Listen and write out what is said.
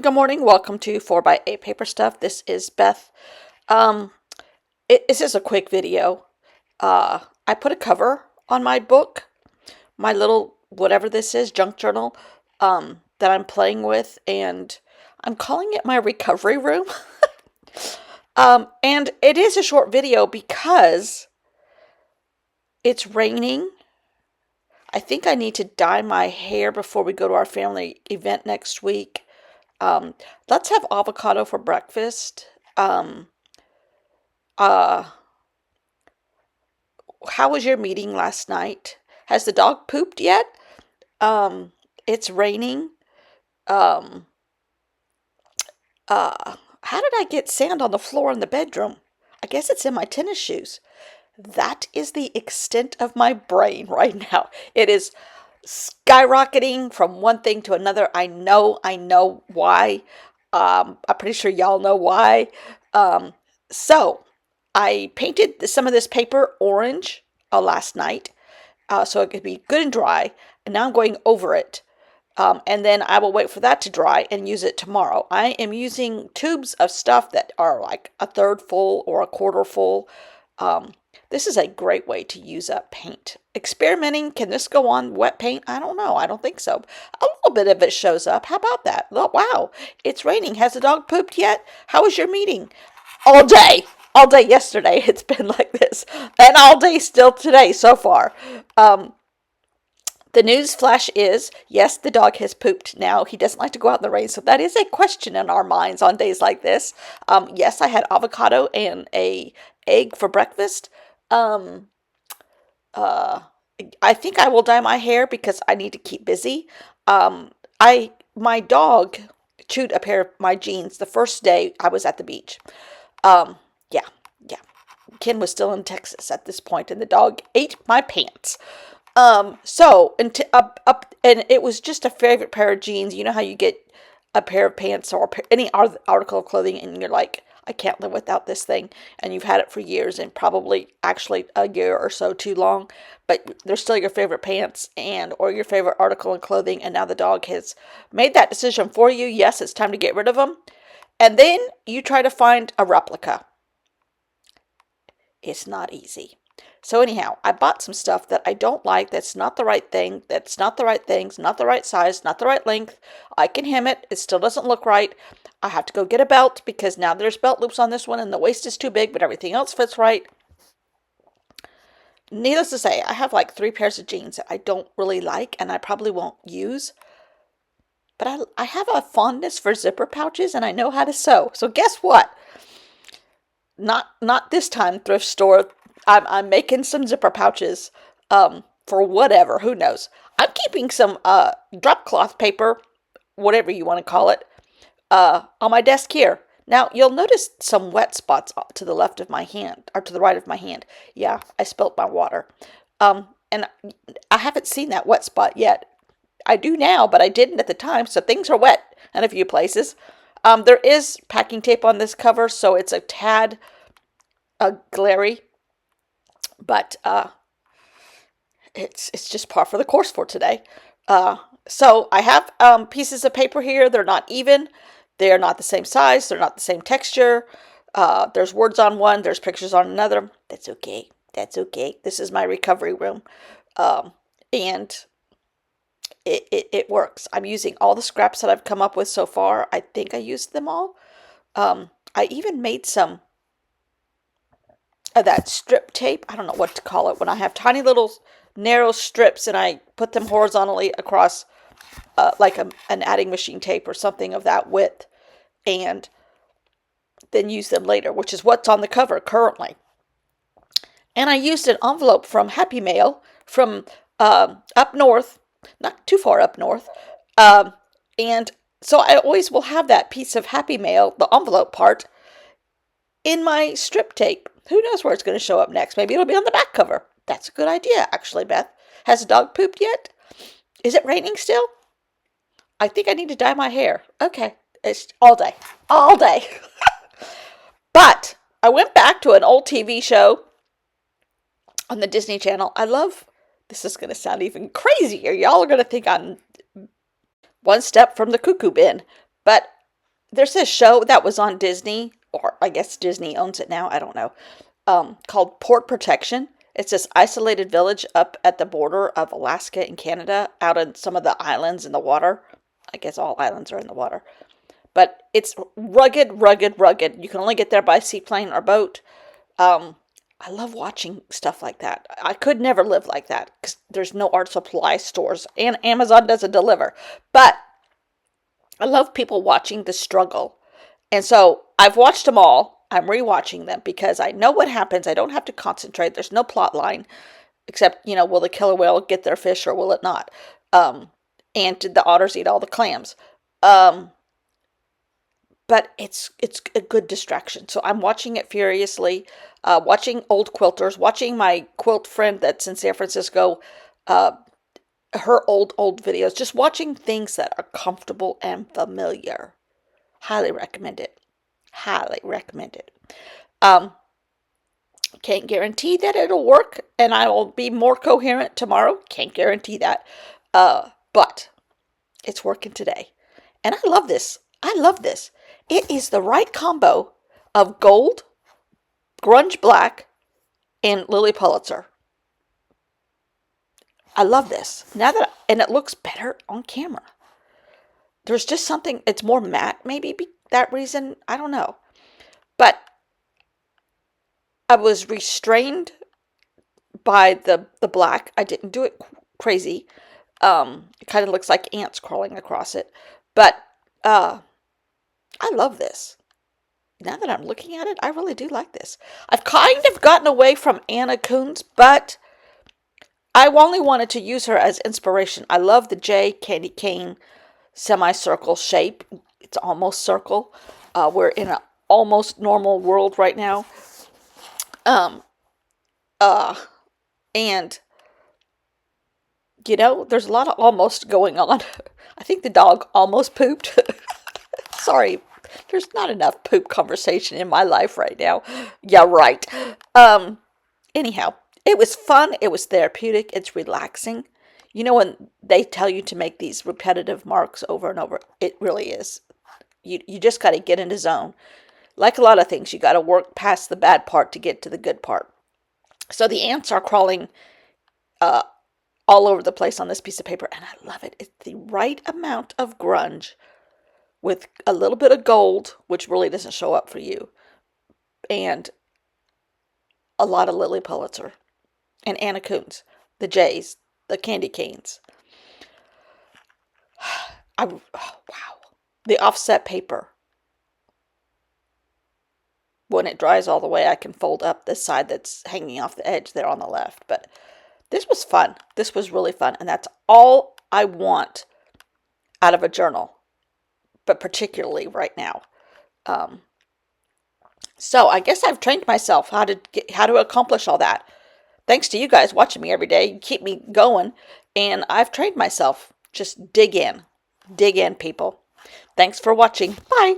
Good morning. Welcome to 4x8 Paper Stuff. This is Beth. Um, this is a quick video. I put a cover on my book, my little whatever this is, junk journal, that I'm playing with, and I'm calling it my recovery room. And it is a short video because it's raining. I think I need to dye my hair before we go to our family event next week. Let's have avocado for breakfast. Uh, how was your meeting last night? Has the dog pooped yet? It's raining. Um, how did I get sand on the floor in the bedroom? I guess it's in my tennis shoes. That is the extent of my brain right now. It is skyrocketing from one thing to another. I know why. I'm pretty sure y'all know why. So I painted some of this paper orange last night so it could be good and dry. And now I'm going over it. And then I will wait for that to dry and use it tomorrow. I am using tubes of stuff that are like a third full or a quarter full. This is a great way to use up paint. Experimenting, can this go on wet paint? I don't know. I don't think so. A little bit of it shows up. How about that? Oh, wow, it's raining. Has the dog pooped yet? How was your meeting? All day. All day yesterday. It's been like this. And all day still today so far. The news flash is, yes, the dog has pooped now. He doesn't like to go out in the rain, so that is a question in our minds on days like this. Yes, I had avocado and a egg for breakfast. Um, uh, I think I will dye my hair because I need to keep busy. My dog chewed a pair of my jeans the first day I was at the beach. Um, yeah, yeah. Ken was still in Texas at this point, and the dog ate my pants. So and and it was just a favorite pair of jeans. You know how you get a pair of pants or any article of clothing, and you're like, I can't live without this thing, and you've had it for years and probably actually a year or so too long, but they're still your favorite pants and or your favorite article of clothing, and now the dog has made that decision for you. Yes, it's time to get rid of them, and then you try to find a replica. It's not easy. So anyhow, I bought some stuff that I don't like, that's not the right thing, that's not the right things, not the right size, not the right length. I can hem it, it still doesn't look right. I have to go get a belt because now there's belt loops on this one and the waist is too big, but everything else fits right. Needless to say, I have like 3 pairs of jeans that I don't really like and I probably won't use. But I have a fondness for zipper pouches and I know how to sew. So guess what? Not this time, thrift store. I'm making some zipper pouches for whatever, who knows. I'm keeping some drop cloth paper, whatever you want to call it, on my desk here. Now, you'll notice some wet spots to the left of my hand, or to the right of my hand. Yeah, I spilt my water. And I haven't seen that wet spot yet. I do now, but I didn't at the time, so things are wet in a few places. There is packing tape on this cover, so it's a tad glary, but it's just par for the course for today. So I have pieces of paper here. They're not even. They're not the same size. They're not the same texture. There's words on one. There's pictures on another. That's okay. That's okay. This is my recovery room. And it works. I'm using all the scraps that I've come up with so far. I think I used them all. I even made some of that strip tape. I don't know what to call it when I have tiny little narrow strips and I put them horizontally across like an adding machine tape or something of that width, and then use them later, which is what's on the cover currently. And I used an envelope from Happy Mail from up north, not too far up north, and so I always will have that piece of Happy Mail, the envelope part, in my strip tape. Who knows where it's going to show up next? Maybe it'll be on the back cover. That's a good idea, actually, Beth. Has the dog pooped yet? Is it raining still? I think I need to dye my hair. Okay, it's all day. All day. But I went back to an old TV show on the Disney Channel. This is going to sound even crazier. Y'all are going to think I'm one step from the cuckoo bin. But there's this show that was on Disney, or I guess Disney owns it now. I don't know. Called Port Protection. It's this isolated village up at the border of Alaska and Canada, out on some of the islands in the water. I guess all islands are in the water. But it's rugged, rugged, rugged. You can only get there by seaplane or boat. I love watching stuff like that. I could never live like that because there's no art supply stores and Amazon doesn't deliver. But I love people watching the struggle. And so I've watched them all. I'm rewatching them because I know what happens. I don't have to concentrate. There's no plot line except, will the killer whale get their fish or will it not? And did the otters eat all the clams? But it's a good distraction. So I'm watching it furiously, watching old quilters, watching my quilt friend that's in San Francisco, her old videos, just watching things that are comfortable and familiar. Highly recommend it. Highly recommend it. Can't guarantee that it'll work and I will be more coherent tomorrow. Can't guarantee that. But it's working today. And I love this. I love this. It is the right combo of gold, grunge black, and Lilly Pulitzer. I love this. And it looks better on camera. There's just something, it's more matte, maybe that reason. I don't know. But I was restrained by the black. I didn't do it crazy. It kind of looks like ants crawling across it. But I love this. Now that I'm looking at it, I really do like this. I've kind of gotten away from Anna Koontz, but I only wanted to use her as inspiration. I love the J candy cane semicircle shape. It's almost circle. We're in an almost normal world right now. And there's a lot of almost going on. I think the dog almost pooped. Sorry, there's not enough poop conversation in my life right now. Yeah, right. Anyhow, it was fun. It was therapeutic. It's relaxing. When they tell you to make these repetitive marks over and over, it really is. You just got to get in the zone. Like a lot of things, you got to work past the bad part to get to the good part. So the ants are crawling all over the place on this piece of paper, and I love it. It's the right amount of grunge with a little bit of gold, which really doesn't show up for you, and a lot of Lilly Pulitzer and Anna Koontz, the J's, the candy canes. Wow. The offset paper. When it dries all the way, I can fold up this side that's hanging off the edge there on the left. But this was fun. This was really fun. And that's all I want out of a journal, but particularly right now. So I guess I've trained myself how to accomplish all that. Thanks to you guys watching me every day. You keep me going. And I've trained myself. Just dig in. Dig in, people. Thanks for watching. Bye.